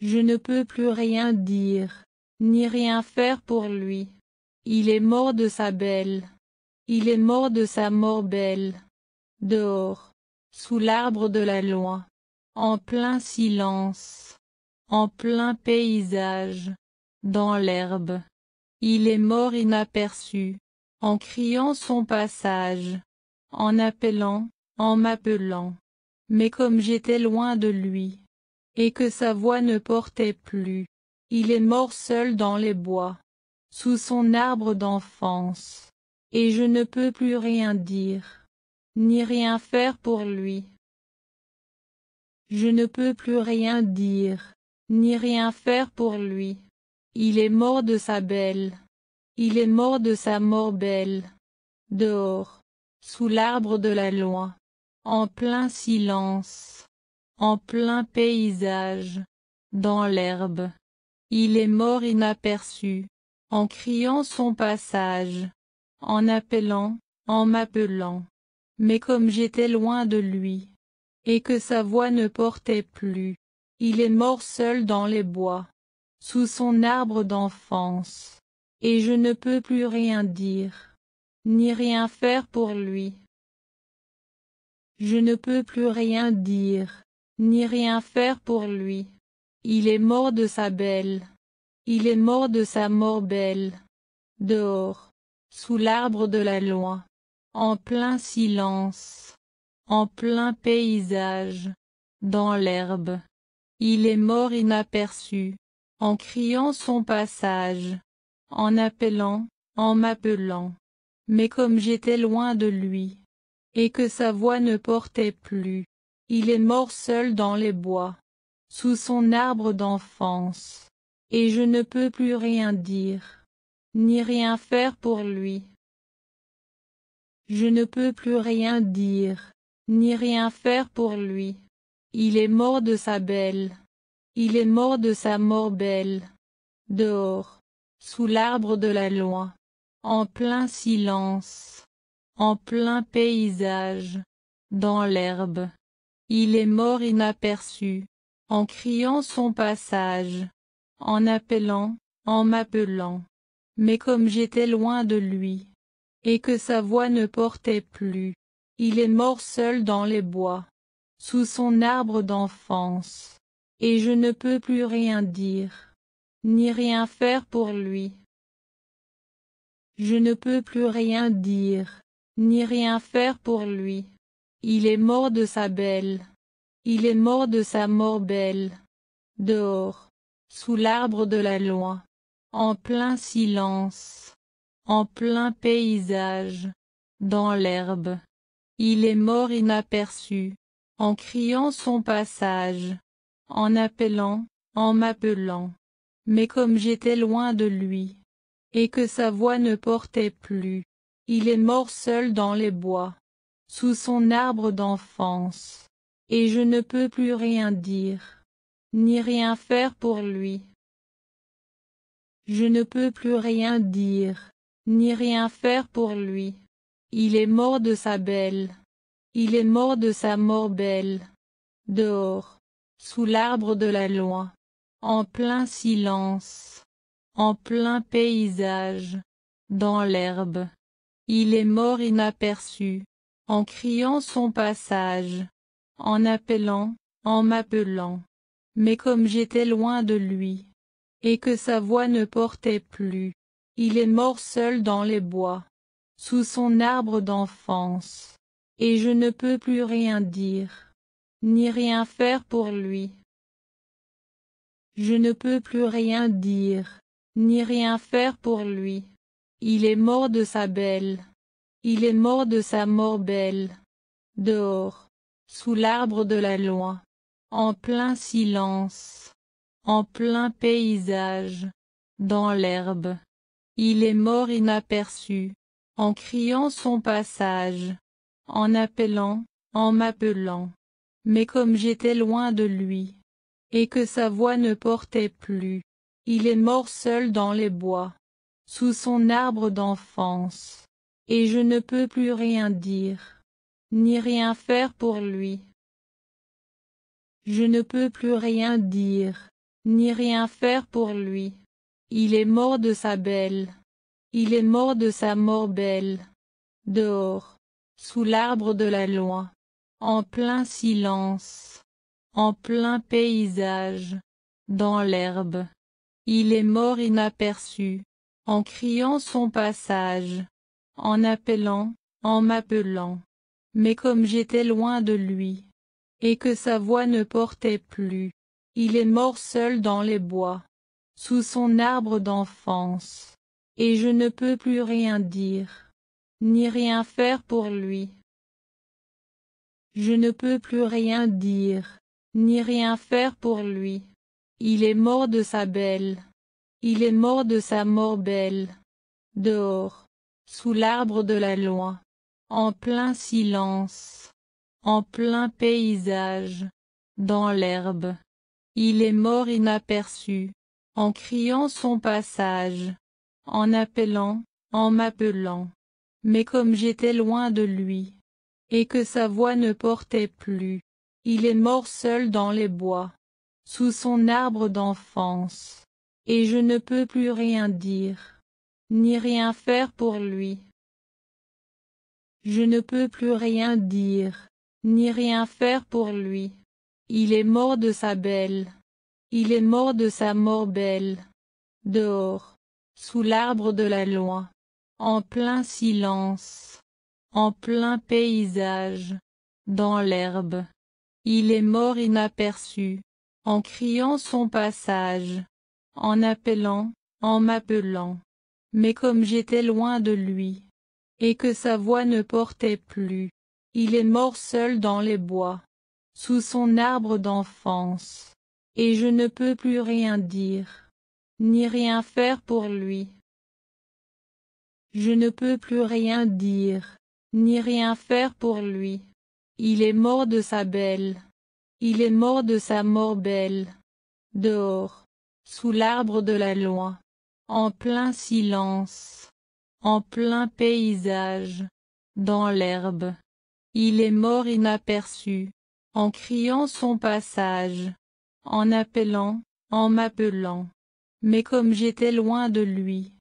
Je ne peux plus rien dire, ni rien faire pour lui. Il est mort de sa belle. Il est mort de sa mort belle. Dehors, sous l'arbre de la loi, en plein silence, en plein paysage, dans l'herbe. Il est mort inaperçu, en criant son passage, en appelant, en m'appelant. Mais comme j'étais loin de lui, et que sa voix ne portait plus, il est mort seul dans les bois, sous son arbre d'enfance, et je ne peux plus rien dire, ni rien faire pour lui. Je ne peux plus rien dire, ni rien faire pour lui. Il est mort de sa belle. Il est mort de sa mort belle. Dehors, sous l'arbre de la loi, en plein silence, en plein paysage, dans l'herbe. Il est mort inaperçu, en criant son passage, en appelant, en m'appelant. Mais comme j'étais loin de lui, et que sa voix ne portait plus, il est mort seul dans les bois, sous son arbre d'enfance, et je ne peux plus rien dire, ni rien faire pour lui. Je ne peux plus rien dire, ni rien faire pour lui. Il est mort de sa belle. Il est mort de sa mort belle. Dehors, sous l'arbre de la loi, en plein silence, en plein paysage, dans l'herbe. Il est mort inaperçu, en criant son passage, en appelant, en m'appelant. Mais comme j'étais loin de lui, et que sa voix ne portait plus, il est mort seul dans les bois, sous son arbre d'enfance, et je ne peux plus rien dire, ni rien faire pour lui. Je ne peux plus rien dire, ni rien faire pour lui. Il est mort de sa belle. Il est mort de sa mort belle. Dehors, sous l'arbre de la loi, en plein silence, en plein paysage, dans l'herbe. Il est mort inaperçu, en criant son passage, en appelant, en m'appelant. Mais comme j'étais loin de lui, et que sa voix ne portait plus, il est mort seul dans les bois, sous son arbre d'enfance, et je ne peux plus rien dire, ni rien faire pour lui. Je ne peux plus rien dire, ni rien faire pour lui. Il est mort de sa belle. Il est mort de sa mort belle. Dehors, sous l'arbre de la loi, en plein silence, en plein paysage, dans l'herbe. Il est mort inaperçu, en criant son passage, en appelant, en m'appelant. Mais comme j'étais loin de lui, et que sa voix ne portait plus, il est mort seul dans les bois, sous son arbre d'enfance, et je ne peux plus rien dire, ni rien faire pour lui. Je ne peux plus rien dire, ni rien faire pour lui. Il est mort de sa belle. Il est mort de sa mort belle. Dehors, sous l'arbre de la loi, en plein silence, en plein paysage, dans l'herbe. Il est mort inaperçu, en criant son passage, en appelant, en m'appelant. Mais comme j'étais loin de lui, et que sa voix ne portait plus, il est mort seul dans les bois, sous son arbre d'enfance, et je ne peux plus rien dire, ni rien faire pour lui. Je ne peux plus rien dire, ni rien faire pour lui. Il est mort de sa belle. Il est mort de sa mort belle. Dehors, sous l'arbre de la loi, en plein silence, en plein paysage, dans l'herbe. Il est mort inaperçu, en criant son passage, en appelant, en m'appelant. Mais comme j'étais loin de lui, et que sa voix ne portait plus, il est mort seul dans les bois, sous son arbre d'enfance, et je ne peux plus rien dire, ni rien faire pour lui. Je ne peux plus rien dire, ni rien faire pour lui. Il est mort de sa belle. Il est mort de sa mort belle. Dehors, sous l'arbre de la loi, en plein silence, en plein paysage, dans l'herbe. Il est mort inaperçu, en criant son passage, en appelant, en m'appelant. Mais comme j'étais loin de lui, et que sa voix ne portait plus, il est mort seul dans les bois, sous son arbre d'enfance, et je ne peux plus rien dire, ni rien faire pour lui. Je ne peux plus rien dire, ni rien faire pour lui. Il est mort de sa belle. Il est mort de sa mort belle. Dehors, sous l'arbre de la loi, en plein silence, en plein paysage, dans l'herbe. Il est mort inaperçu, en criant son passage, en appelant, en m'appelant. Mais comme j'étais loin de lui, et que sa voix ne portait plus, il est mort seul dans les bois, sous son arbre d'enfance, et je ne peux plus rien dire, ni rien faire pour lui. Je ne peux plus rien dire, ni rien faire pour lui. Il est mort de sa belle. Il est mort de sa mort belle. Dehors, sous l'arbre de la loi, en plein silence, en plein paysage, dans l'herbe. Il est mort inaperçu, en criant son passage, en appelant, en m'appelant. Mais comme j'étais loin de lui, et que sa voix ne portait plus, il est mort seul dans les bois, sous son arbre d'enfance, et je ne peux plus rien dire, ni rien faire pour lui. Je ne peux plus rien dire, ni rien faire pour lui. Il est mort de sa belle. Il est mort de sa mort belle. Dehors, sous l'arbre de la loi, en plein silence, en plein paysage, dans l'herbe. Il est mort inaperçu, en criant son passage, en appelant, en m'appelant. Mais comme j'étais loin de lui,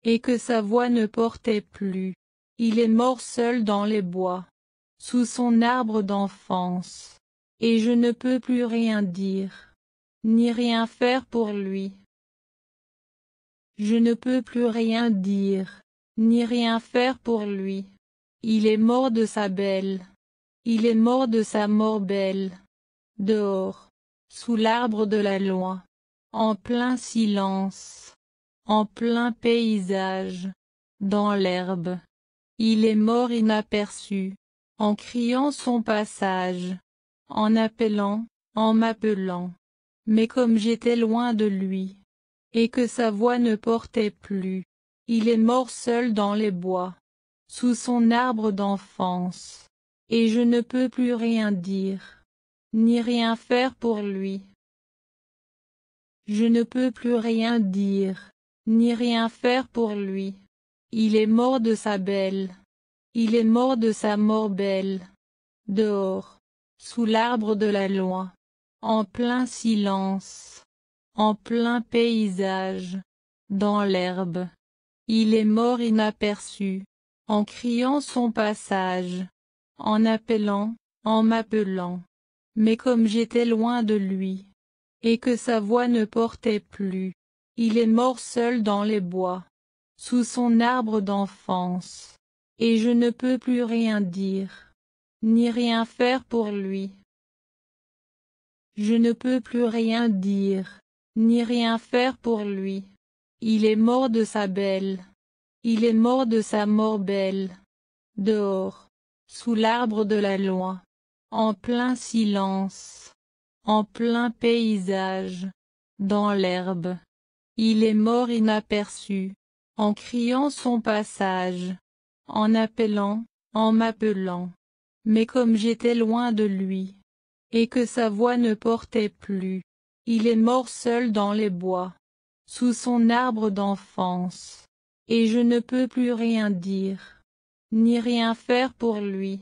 et que sa voix ne portait plus, il est mort seul dans les bois, sous son arbre d'enfance, et je ne peux plus rien dire, ni rien faire pour lui. Je ne peux plus rien dire, ni rien faire pour lui. Il est mort de sa belle. Il est mort de sa mort belle. Dehors, sous l'arbre de la loi, en plein silence, en plein paysage, dans l'herbe. Il est mort inaperçu, en criant son passage, en appelant, en m'appelant. Mais comme j'étais loin de lui, et que sa voix ne portait plus, il est mort seul dans les bois, sous son arbre d'enfance, et je ne peux plus rien dire, ni rien faire pour lui. Je ne peux plus rien dire, ni rien faire pour lui. Il est mort de sa belle. Il est mort de sa mort belle. Dehors, sous l'arbre de la loi, en plein silence, en plein paysage, dans l'herbe. Il est mort inaperçu, en criant son passage, en appelant, en m'appelant. Mais comme j'étais loin de lui, et que sa voix ne portait plus, il est mort seul dans les bois, sous son arbre d'enfance, et je ne peux plus rien dire, ni rien faire pour lui. Je ne peux plus rien dire, ni rien faire pour lui. Il est mort de sa belle. Il est mort de sa mort belle. Dehors, sous l'arbre de la loi, en plein silence, en plein paysage, dans l'herbe. Il est mort inaperçu, en criant son passage, en appelant, en m'appelant. Mais comme j'étais loin de lui, et que sa voix ne portait plus, il est mort seul dans les bois, sous son arbre d'enfance, et je ne peux plus rien dire, ni rien faire pour lui.